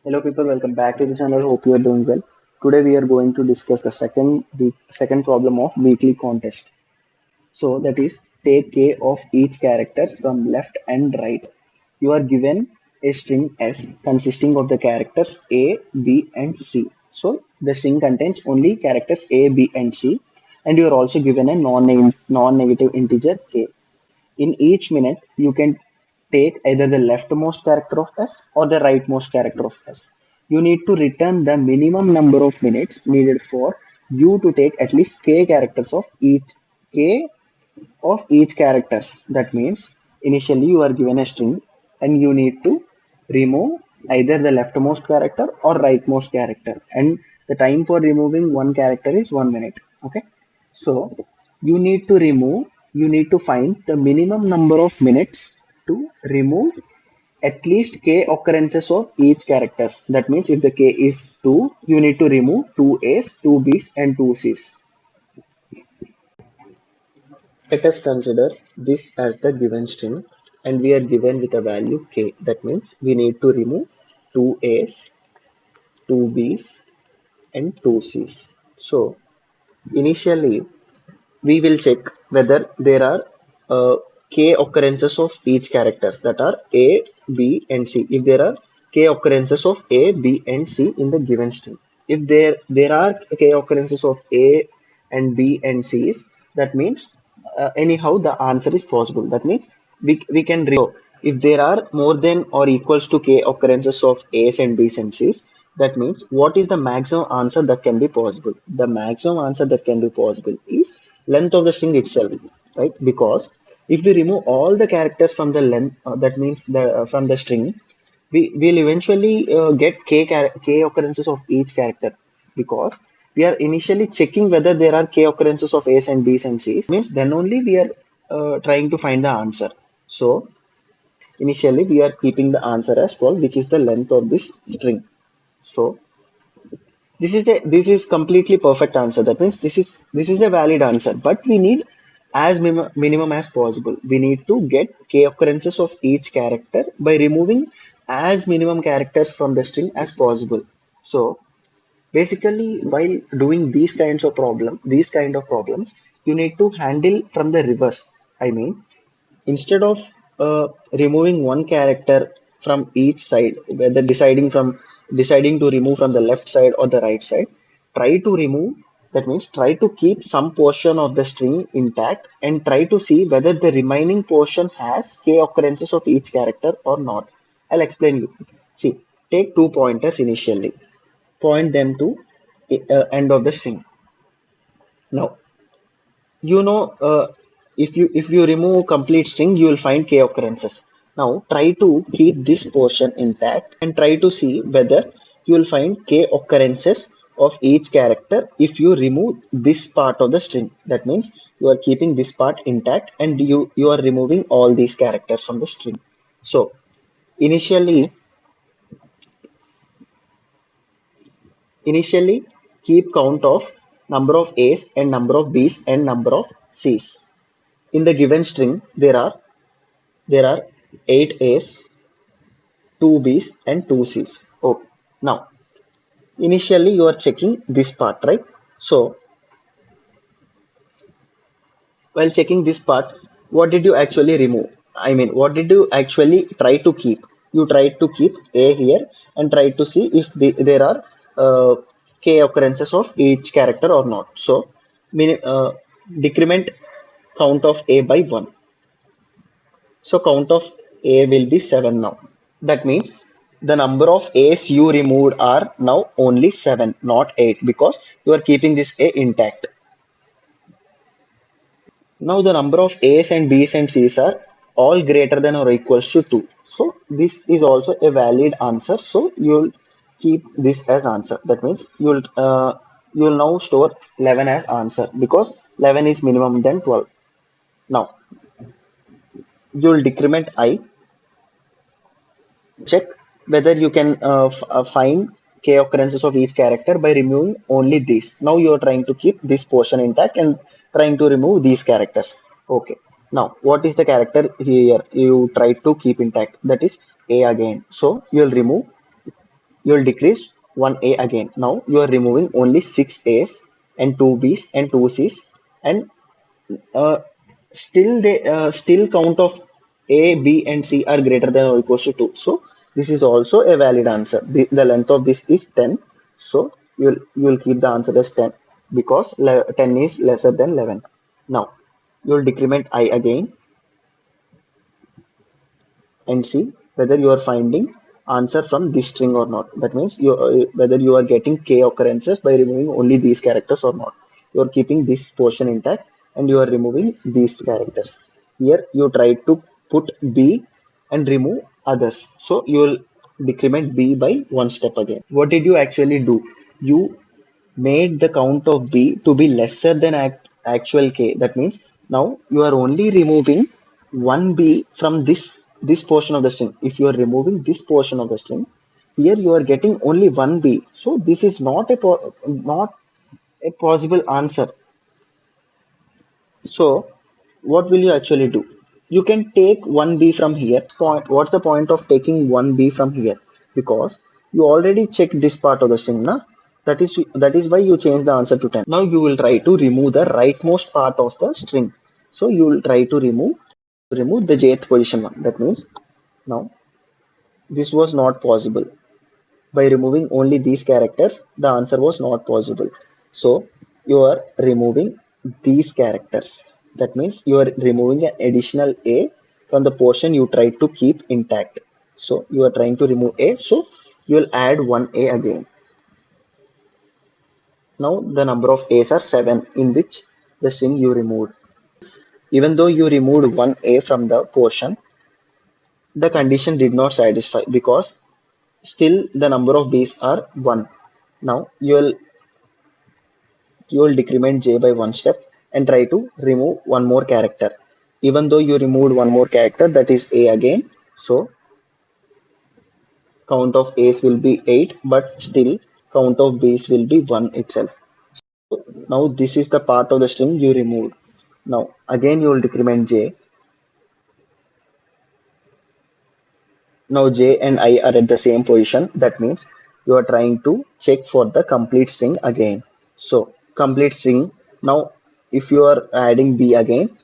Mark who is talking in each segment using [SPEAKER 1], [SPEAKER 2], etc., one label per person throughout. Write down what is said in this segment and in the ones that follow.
[SPEAKER 1] Hello people, welcome back to the channel. Hope you are doing well. Today we are going to discuss the second problem of weekly contest. So that is take K of each character from left and right. You are given a string S consisting of the characters A, B and C. So the string contains only characters A, B and C, and you are also given a non-negative integer K. In each minute, you can take either the leftmost character of S or the rightmost character of S. You need to return the minimum number of minutes needed for you to take at least k of each characters. That means initially you are given a string and you need to remove either the leftmost character or rightmost character, and the time for removing one character is 1 minute. Okay, so you need to find the minimum number of minutes to remove at least k occurrences of each characters. That means if the k is 2, you need to remove 2a's, 2b's and 2c's. Let us consider this as the given string and we are given with a value k. That means we need to remove 2a's, 2b's and 2c's. So initially we will check whether there are k occurrences of each characters, that are a, b and c. If there are k occurrences of a, b and c in the given string, if there are k occurrences of a and b and c's, that means anyhow the answer is possible. That means we can if there are more than or equals to k occurrences of a's and b's and c's, that means what is the maximum answer that can be possible? The maximum answer that can be possible is length of the string itself, right? Because if we remove all the characters from the length, that means from the string, we will eventually get k occurrences of each character, because we are initially checking whether there are k occurrences of a's and b's and c's. Means then only we are trying to find the answer. So initially we are keeping the answer as 12, which is the length of this string. So this is completely perfect answer. That means this is a valid answer, but we need as minimum as possible. We need to get k occurrences of each character by removing as minimum characters from the string as possible. So basically, while doing these kind of problems, you need to handle from the reverse. I mean, instead of removing one character from each side, whether deciding to remove from the left side or the right side, try to remove, that means try to keep some portion of the string intact and try to see whether the remaining portion has k occurrences of each character or not. I'll explain you. See, take two pointers initially, point them to end of the string. Now you know, if you remove complete string, you will find k occurrences. Now try to keep this portion intact and try to see whether you will find k occurrences of each character if you remove this part of the string. That means you are keeping this part intact and you are removing all these characters from the string. So initially initially keep count of number of a's and number of b's and number of c's. In the given string, there are 8 A's, 2 B's, and 2 C's. Okay. Now, initially you are checking this part, right? So, while checking this part, what did you actually remove? I mean, what did you actually try to keep? You tried to keep A here and try to see if there are k occurrences of each character or not. So, decrement count of A by 1. So count of A will be 7 now. That means the number of A's you removed are now only 7, not 8, because you are keeping this A intact. Now the number of A's and B's and C's are all greater than or equals to 2. So this is also a valid answer. So you'll keep this as answer. That means you'll now store 11 as answer, because 11 is minimum than 12. Now you'll decrement I, check whether you can find k occurrences of each character by removing only these. Now you are trying to keep this portion intact and trying to remove these characters. Okay. Now what is the character here you try to keep intact? That is A again. So you will remove you'll decrease 1A again. Now you are removing only 6 A's and 2 B's and 2 C's, and uh, still count of A, B and C are greater than or equals to 2. So this is also a valid answer. The length of this is 10. So you'll keep the answer as 10 because 10 is lesser than 11. Now you'll decrement I again and see whether you are finding answer from this string or not. That means whether you are getting k occurrences by removing only these characters or not. You are keeping this portion intact and you are removing these characters. Here you try to put B and remove others. So you will decrement B by one step again. What did you actually do? You made the count of B to be lesser than actual K. That means now you are only removing one B from this portion of the string. If you are removing this portion of the string, here you are getting only one B. So this is not not a possible answer. So what will you actually do? You can take 1B from here. What's the point of taking 1B from here? Because you already checked this part of the string, na? That is why you change the answer to 10. Now you will try to remove the rightmost part of the string. So you will try to remove the jth position one. That means now this was not possible. By removing only these characters, the answer was not possible. So you are removing these characters. That means you are removing an additional A from the portion you try to keep intact. So you are trying to remove A. So you will add one A again. Now the number of A's are 7 in which the string you removed. Even though you removed one A from the portion, the condition did not satisfy because still the number of B's are 1. Now you will decrement j by one step and try to remove one more character. Even though you removed one more character, that is a again, so count of a's will be 8, but still count of b's will be 1 itself. Now this is the part of the string you removed. Now again you will decrement j. Now j and I are at the same position. That means you are trying to check for the complete string again. So complete string. Now if you are adding b again,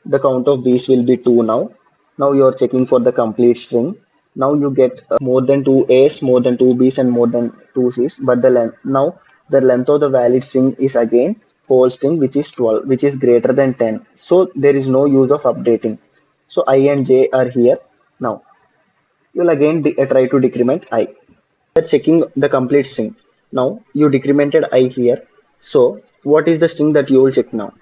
[SPEAKER 1] the count of b's will be 2 now. Now you are checking for the complete string. Now you get more than 2 a's, more than 2 b's and more than 2 c's. But the length of the valid string is again whole string, which is 12, which is greater than 10. So there is no use of updating. So I and j are here. Now you will again try to decrement I. We are checking the complete string. Now you decremented I here. So what is the string that you will check now?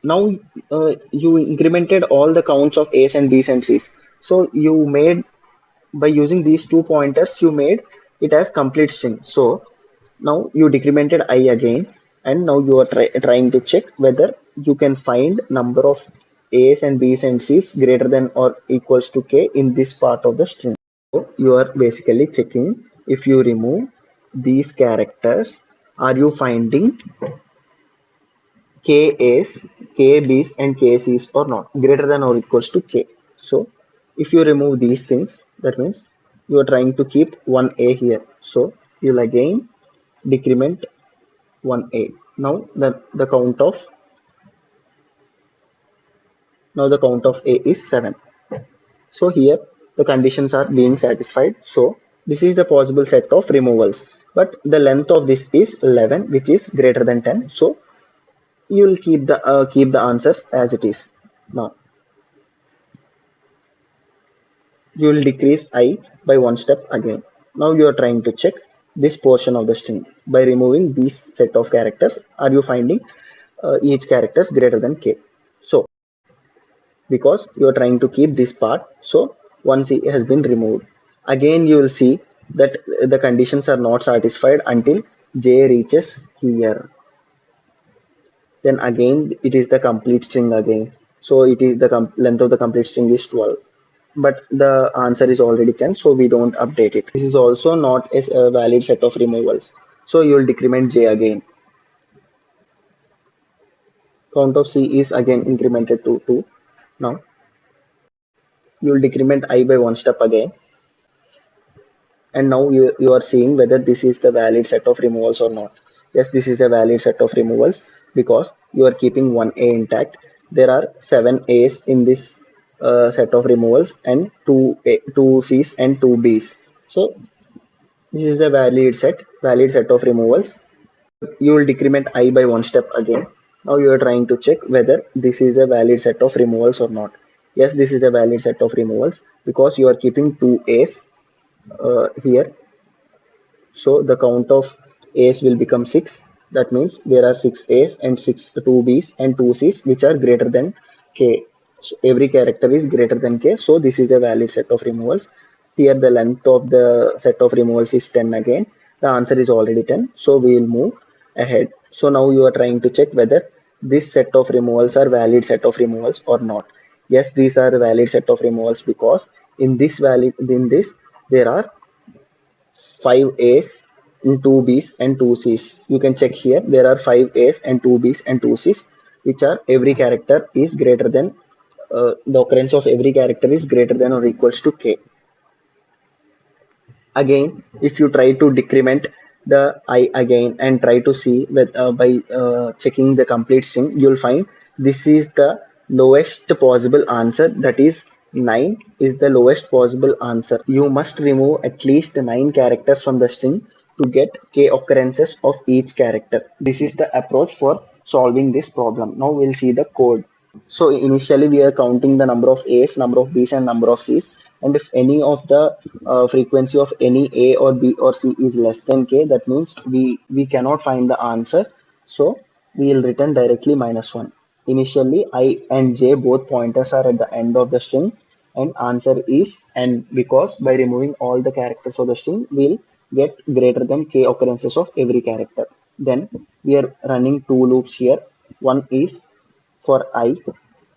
[SPEAKER 1] Now you incremented all the counts of A's and B's and C's. So you made, by using these two pointers, you made it as complete string. So now you decremented I again, and now you are trying to check whether you can find number of A's and B's and C's greater than or equals to K in this part of the string. So you are basically checking if you remove these characters, are you finding K's, KB's and KC's or not greater than or equals to K. So if you remove these things, that means you are trying to keep 1A here. So you'll again decrement 1A. Now the count of A is 7. So here the conditions are being satisfied. So this is the possible set of removals. But the length of this is 11, which is greater than 10. So you will keep the answers as it is. Now you will decrease I by one step again. Now you are trying to check this portion of the string by removing these set of characters. Are you finding each characters greater than k? So because you are trying to keep this part, so one C has been removed. Again you will see that the conditions are not satisfied until j reaches here. Then again it is the complete string again. So it is the length of the complete string is 12, but the answer is already 10, so we don't update it. This is also not a valid set of removals, so you will decrement j again. Count of c is again incremented to 2. Now you will decrement I by one step again. And now you are seeing whether this is the valid set of removals or not. Yes, this is a valid set of removals because you are keeping one A intact. There are seven A's in this set of removals and two C's and two B's. So this is a valid set of removals. You will decrement I by one step again. Now you are trying to check whether this is a valid set of removals or not. Yes, this is a valid set of removals because you are keeping two A's here. So the count of A's will become 6. That means there are 6 A's and 2 B's and 2 C's which are greater than K. So every character is greater than K. So this is a valid set of removals. Here the length of the set of removals is 10 again. The answer is already 10. So we will move ahead. So now you are trying to check whether this set of removals are valid set of removals or not. Yes, these are valid set of removals because in this there are 5 A's and 2 B's and 2 C's. You can check here. There are 5 A's and 2 B's and 2 C's, which are every character is greater than the occurrence of every character is greater than or equals to K. Again, if you try to decrement the I again and try to see with by checking the complete string, you'll find this is the lowest possible answer. That is 9 is the lowest possible answer. You must remove at least 9 characters from the string to get K occurrences of each character. This is the approach for solving this problem. Now we'll see the code. So initially we are counting the number of A's, number of B's and number of C's, and if any of the frequency of any A or B or C is less than K, that means we cannot find the answer. So we will return directly -1. Initially I and J both pointers are at the end of the string and answer is N because by removing all the characters of the string we'll get greater than K occurrences of every character. Then we are running two loops here. One is for I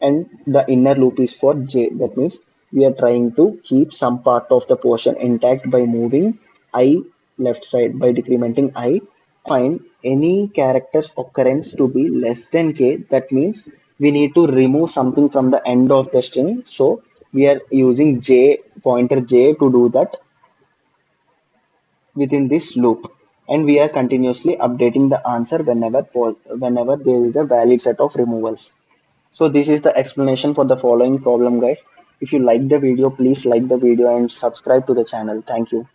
[SPEAKER 1] and the inner loop is for J. That means we are trying to keep some part of the portion intact by moving I left side by decrementing I. Find any character's occurrence to be less than K. That means we need to remove something from the end of the string. So we are using J pointer J to do that within this loop, and we are continuously updating the answer whenever there is a valid set of removals. So this is the explanation for the following problem, guys. If you like the video, please like the video and subscribe to the channel. Thank you.